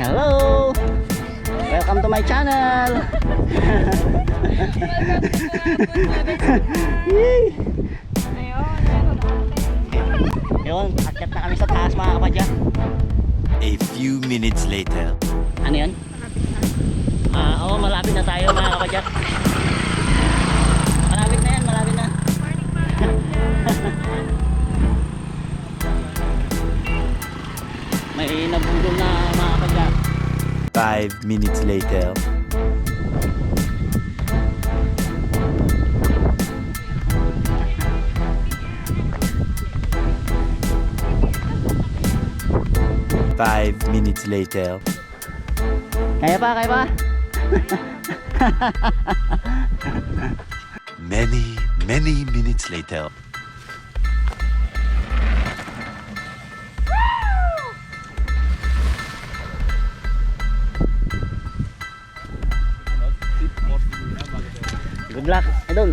Hello! Welcome to my channel! Yun, akyat na kami sa taas mga kapadyak. A few minutes later. Ano yun? Oo, malapit na tayo mga kapadyak. Malapit na yan, malapit na. May nabudol na mga kapadyak. 5 minutes later. Five minutes later. Kaya pa, kaya pa? Many minutes later. Good luck, idol.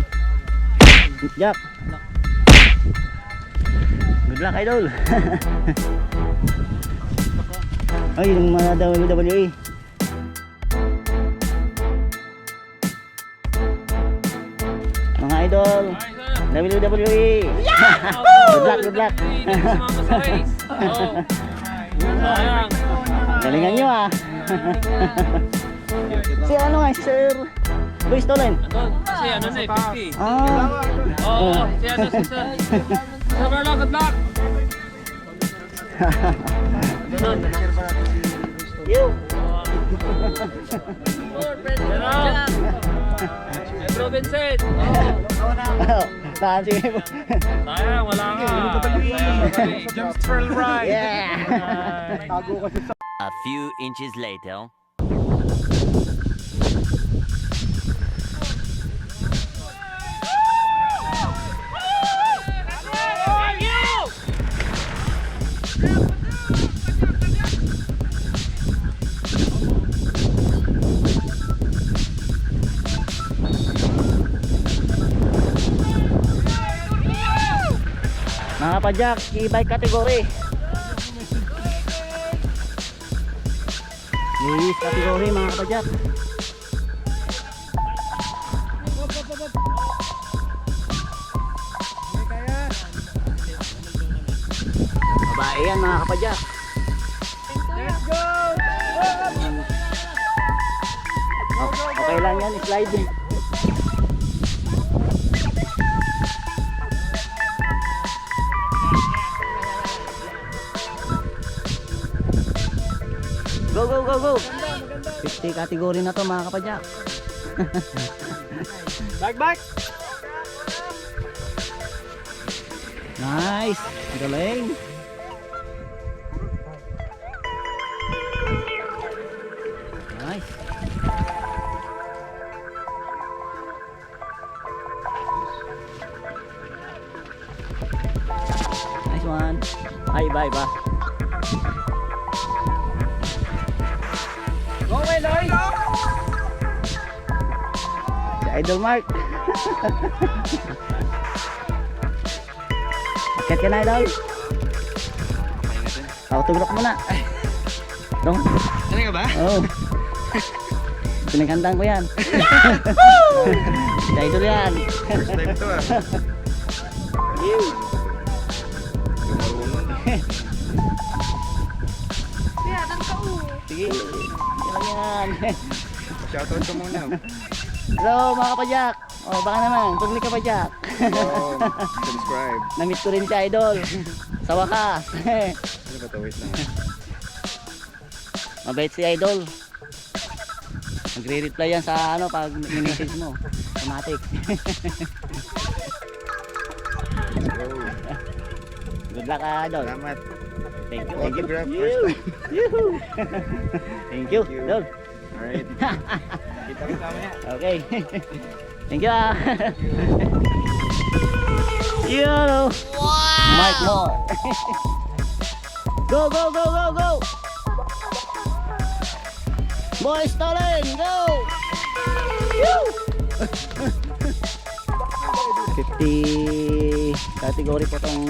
Jack. Good luck, idol. Ay, yung mga WWE. Mga idol, WWE. Good luck, good luck. Galingan nyo ah. Si ano nga, Sir Luis Tolen. Kasi ano na eh, 50. Oo, si ano, si Sir. Sir Marlon, good luck! You. Pedro Vincent. Saan sige po? Sayang, wala nga. James Trail Ride. Yeah. A few inches later. Mga Kapadyak, e-bike category. Ladies category mga Kapadyak. Babae yan mga Kapadyak. Let's go! Okay lang yan, slide. Go, go, go, go! 50 category na to mga Kapadyak. Back! Nice! Galing! Nice! Nice one! Ay, bye. Go away, Lloyd! Si Idol Mark. Akit ka na, Idol. Tuglok mo na. Dong. Ano ka ba? Oo. Pinaghandaan ko yan. Si Idol yan. First time to ah. Sige. Yan. Shoutout ko muna. Hello mga Kapadyak. Oh, baka naman, pagli Kapadyak. Subscribe. Na-meet ko rin si Idol. Sa wakas. Ano ba to? Wait lang. Mabait si Idol. Nagre-reply yan sa ano pag message mo. Automatic. Good luck Idol. Salamat. Thank you. Autograph You. first Yoo-hoo. Thank you. you. Idol. Alright. Kita kita mamaya. Okay. Thank you. Yo. Wow. Mike more. Go. Boys Tolen, go. 50 category po tong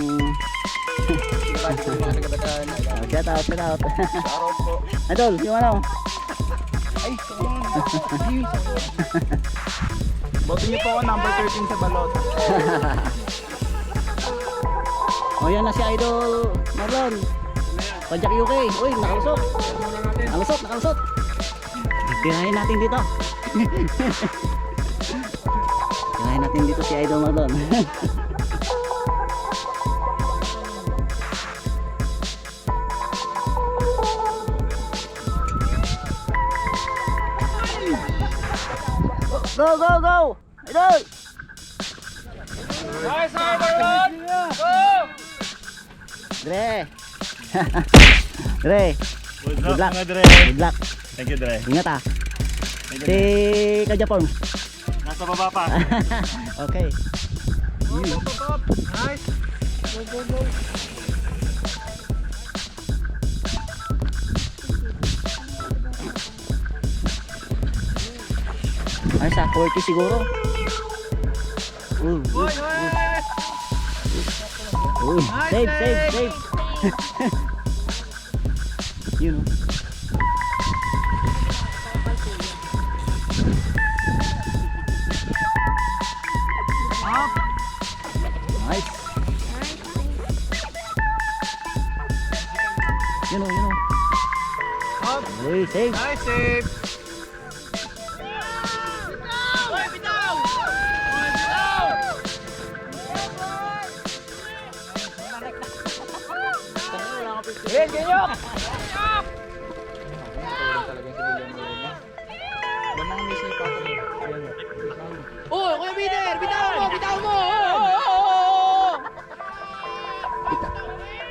Shout out, shout out. Shoutout po. Idol, yung ano? Ay, boto niyo po ako number 13 sa balot. O yan na si Idol Marlon. PadyakUK. Uy, nakalusot. Nakalusot, nakalusot. Tirahin natin dito. Tirahin natin dito si Idol Marlon. Go, go, go! Idol! Nice, Marlon! Go! Dre! Dre! Good luck! Dre. Good luck! Thank you, Dre. Ingat ah! Si Kajapon! Nasa baba pa. Okay. Nice! Go, go, go! Ay sa 40 siguro. Uy! Save, save, save. You know. Up! Nice. You know, you know. Up! Uy, save. Nice save! Yan, ganyan! Oh, Kuya Peter! Bitaw mo! Bitaw mo!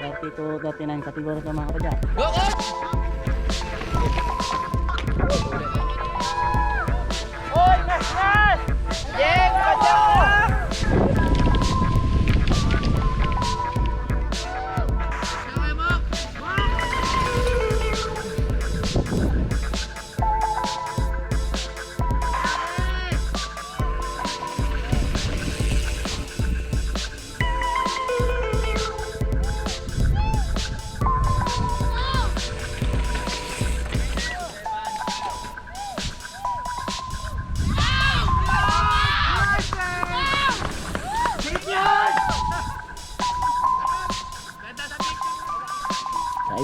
30 to 39 kategori sa mga kapadyak. Go, coach! Oy, nas, nas! Jeng, Padyak mo!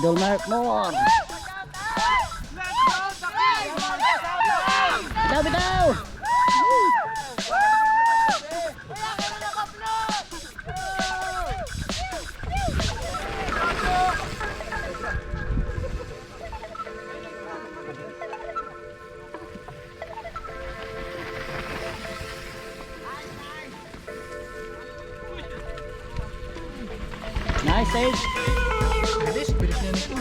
Idol Mark Moore. Bitaw, bitaw. Nice save. Bilis niya nito.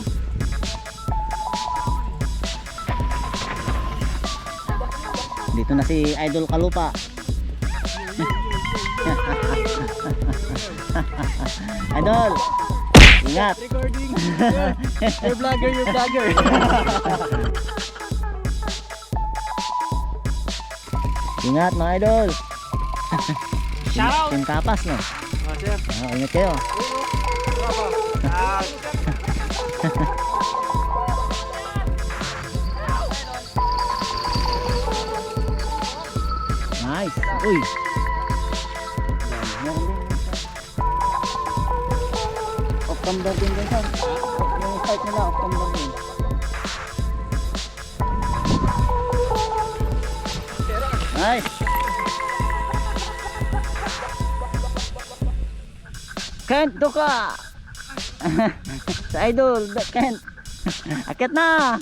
Dito na si Idol Kalupa. Idol, ingat. Recording. You're vlogger, you're vlogger. Ingat mga idol. Shoutout. Team Kapas no. Oh, sir. Ingat kayo. Nice. Uy. Off-camber din din sir. Yung start nila off-camber din. Nice. Kent, doka. Sa idol, Kent. Akit na.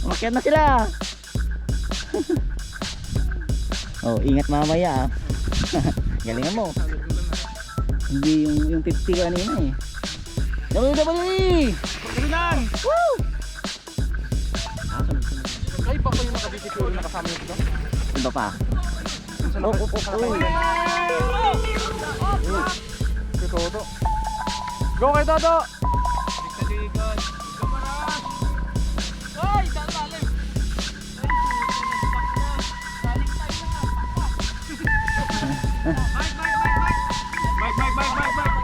Umakyat na sila. Oh, ingat mamaya ah. Galingan mo. Hindi yung 50 kanina eh. WWE! Galingan! Woo! Ay, pa yung nakabisip yung nakasama nyo dito? Iba pa. Kay Toto. Go kay Toto! Bike!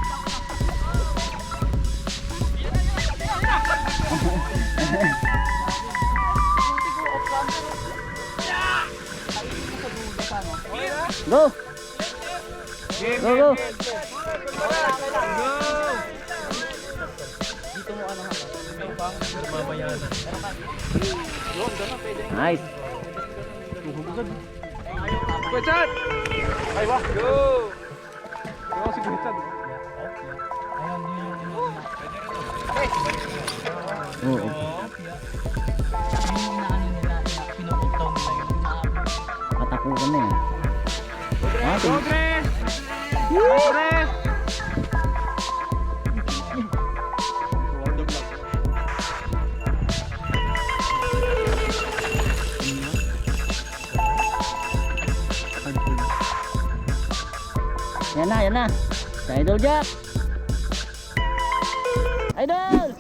Go! Go, go! Nice! Kuchat! Ay, wah! Go! Go si Kuchat. Oo. Patakuran na yan. Progress! Progress! Yan na. Si Idol Jack. Idol!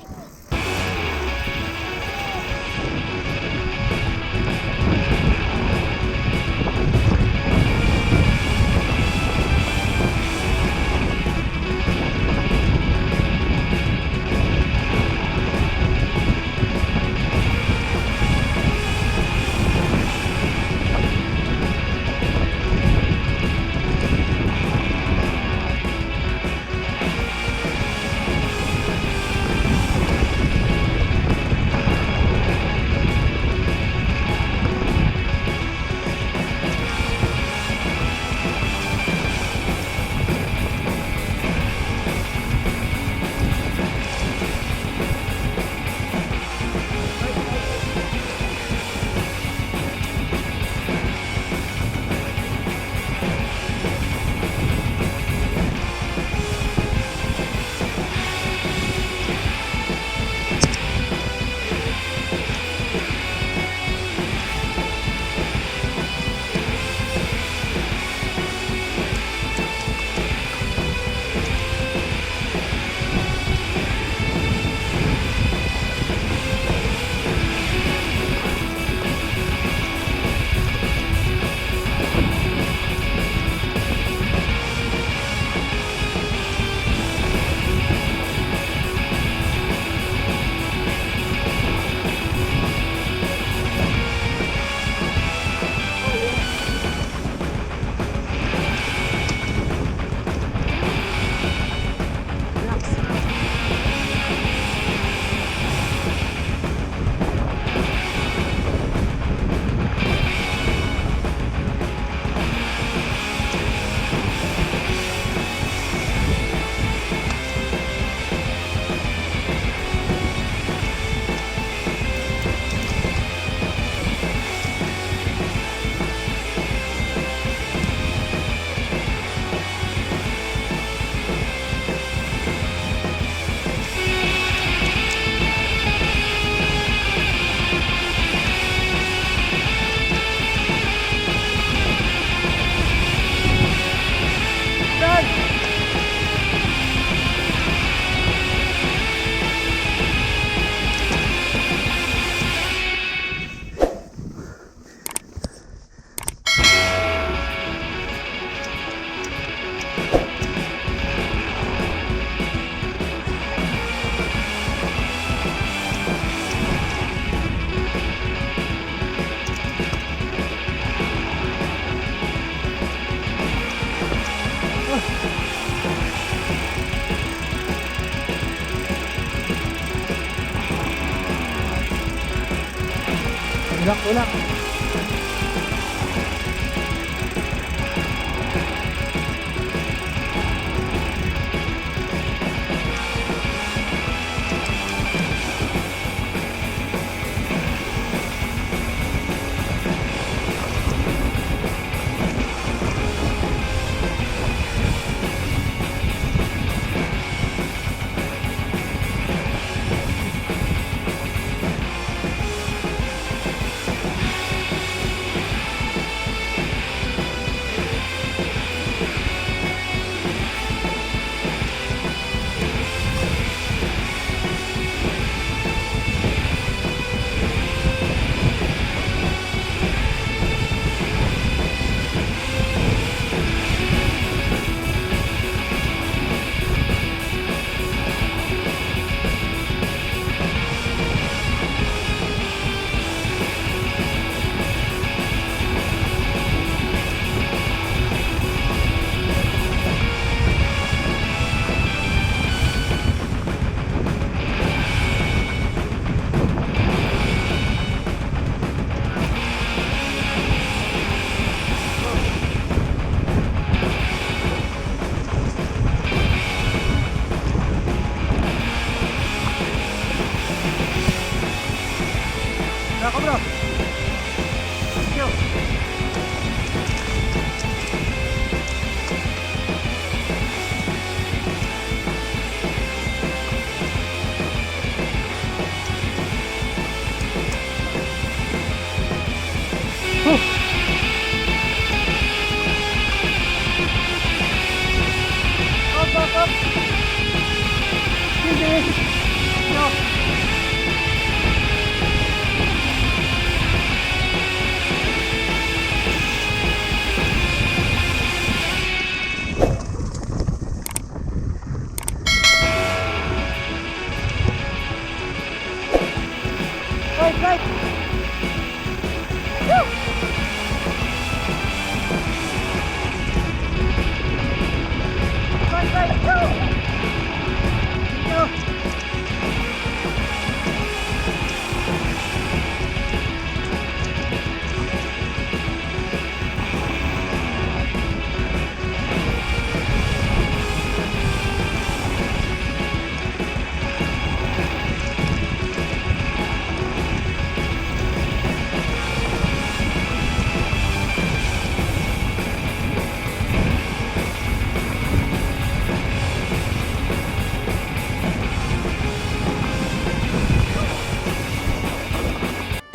Ulang.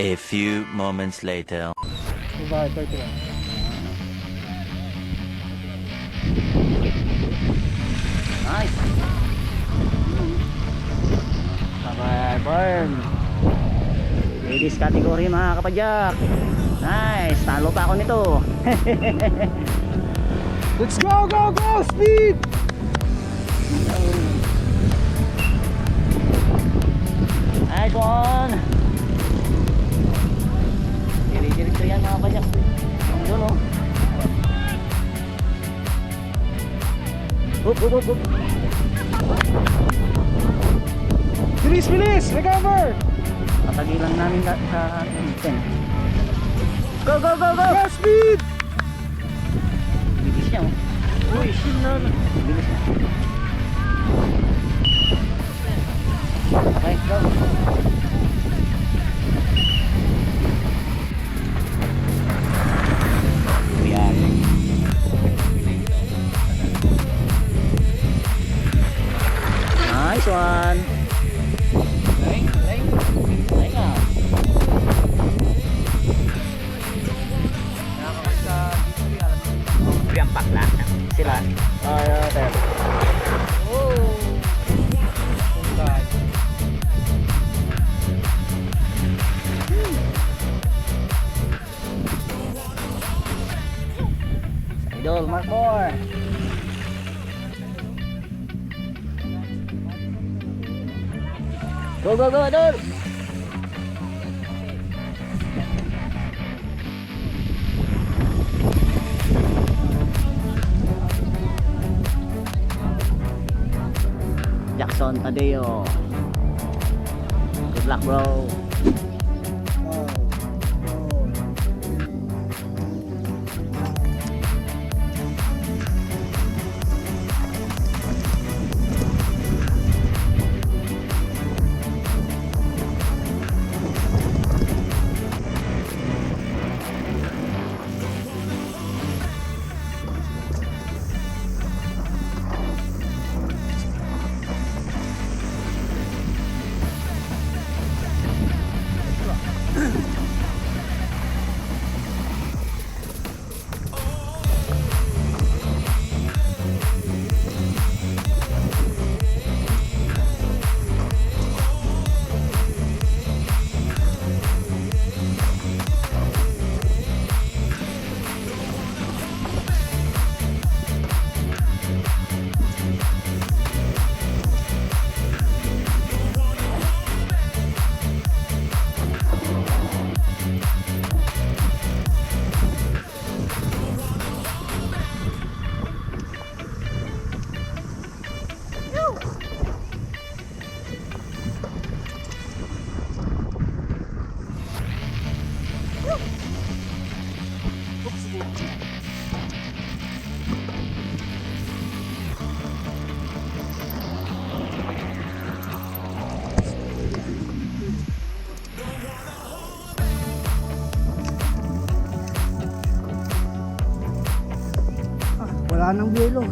A few moments later. Nice. Bye burn. Ladies category mga kapadyak. Nice. Talo pa ako nito. Let's go, go, go! Speed! Nice one. Dirig-dirig ko yan mga kapadyak. Ang dulo. Up, up, up, up. Bilis, bilis! Recover! Patagilan namin sa 10. Go, go, go, go! Go, speed! Bilis niya oh. Uy, shit na. Bilis niya. Okay, go. Yan. Nice one. Ay nga. Biampak na sila. Ay, Idol, mark more. Go, go, go, Idol. Jackson Tadeo. Good luck, bro. Wala nang yelo.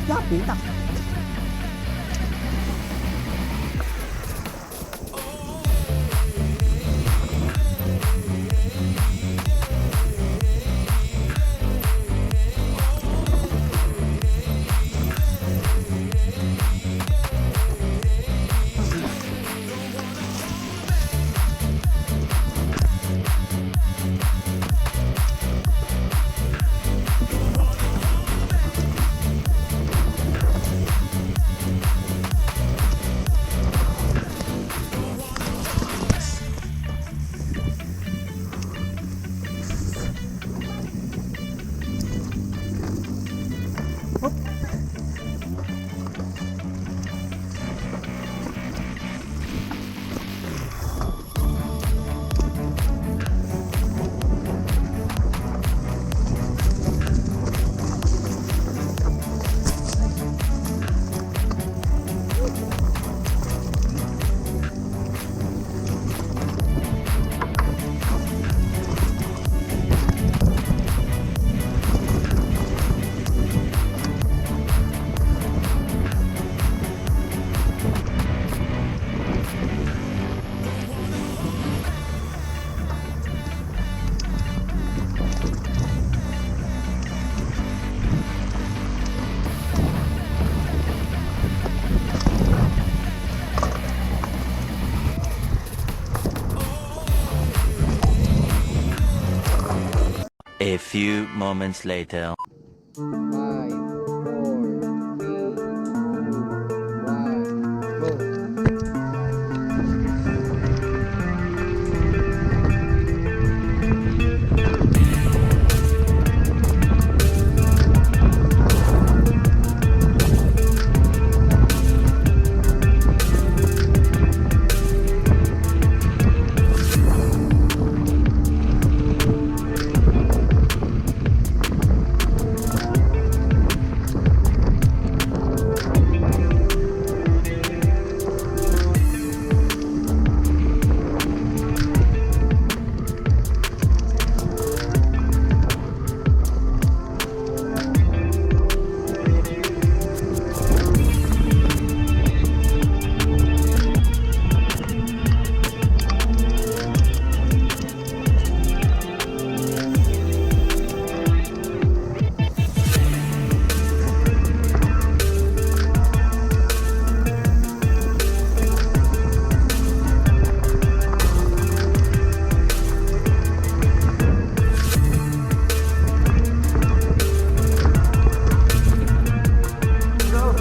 Pitak. A few moments later. 5, 4, 3, 2, 1, go.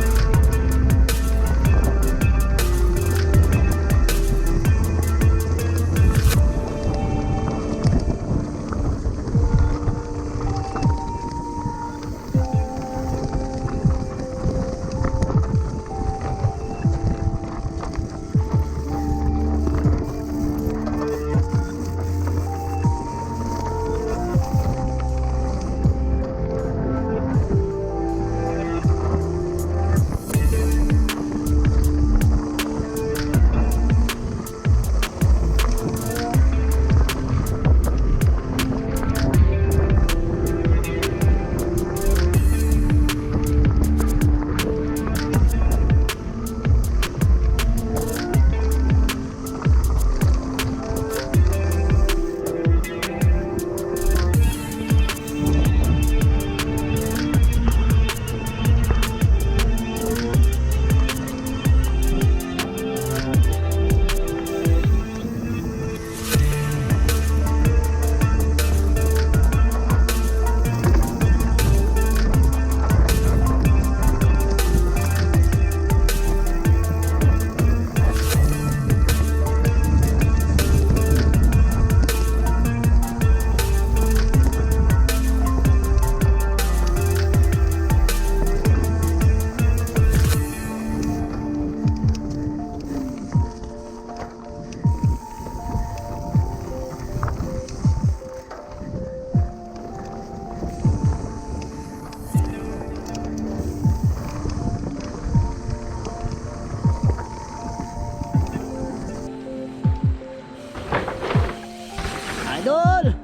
Idol!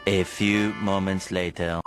A few moments later.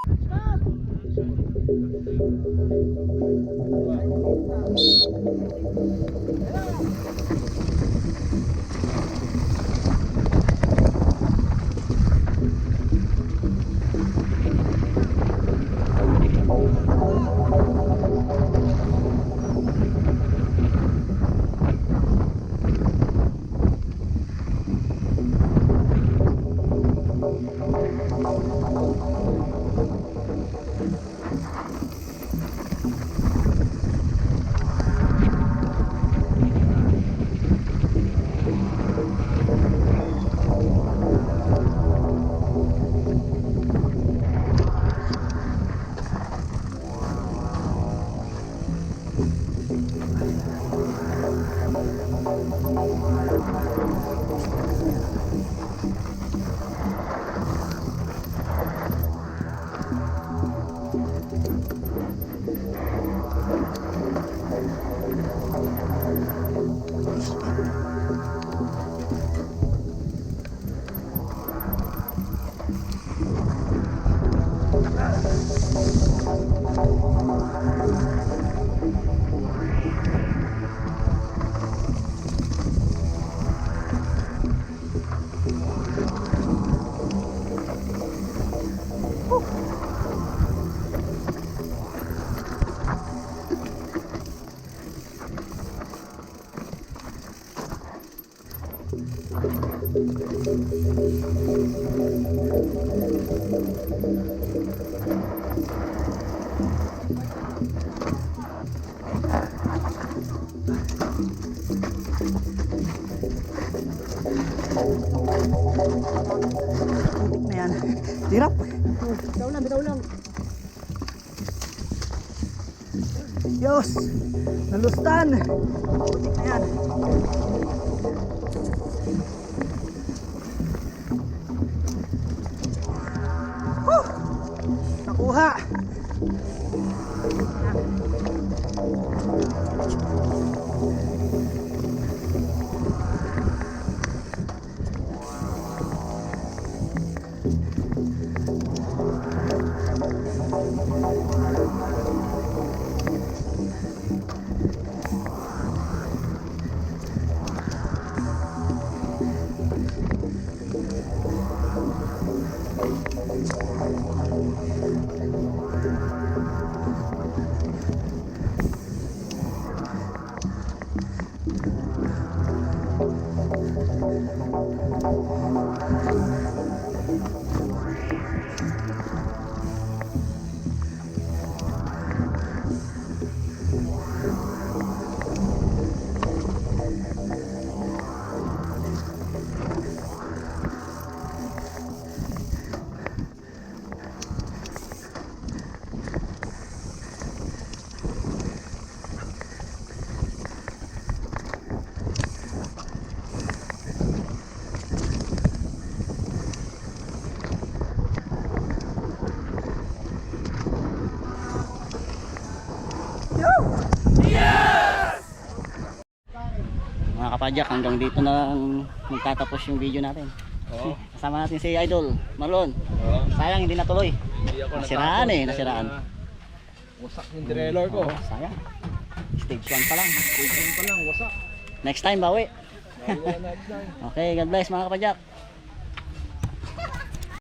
Putik na yan. Hirap. Bitaw lang. Diyos, nalustan. Putik na yan. Nakuha. Mga kapadyak, hanggang dito na lang magtatapos yung video natin. Oo. Kasama natin si Idol Marlon. Oo. Sayang hindi natuloy. Hindi ako Nasiraan natapos eh, nasiraan. Wasak yung trailer ko. Oo, sayang. Stage 1 pa lang. Station pa lang, wasak. Next time bawi. Bago na next time. Okay, God bless mga kapadyak.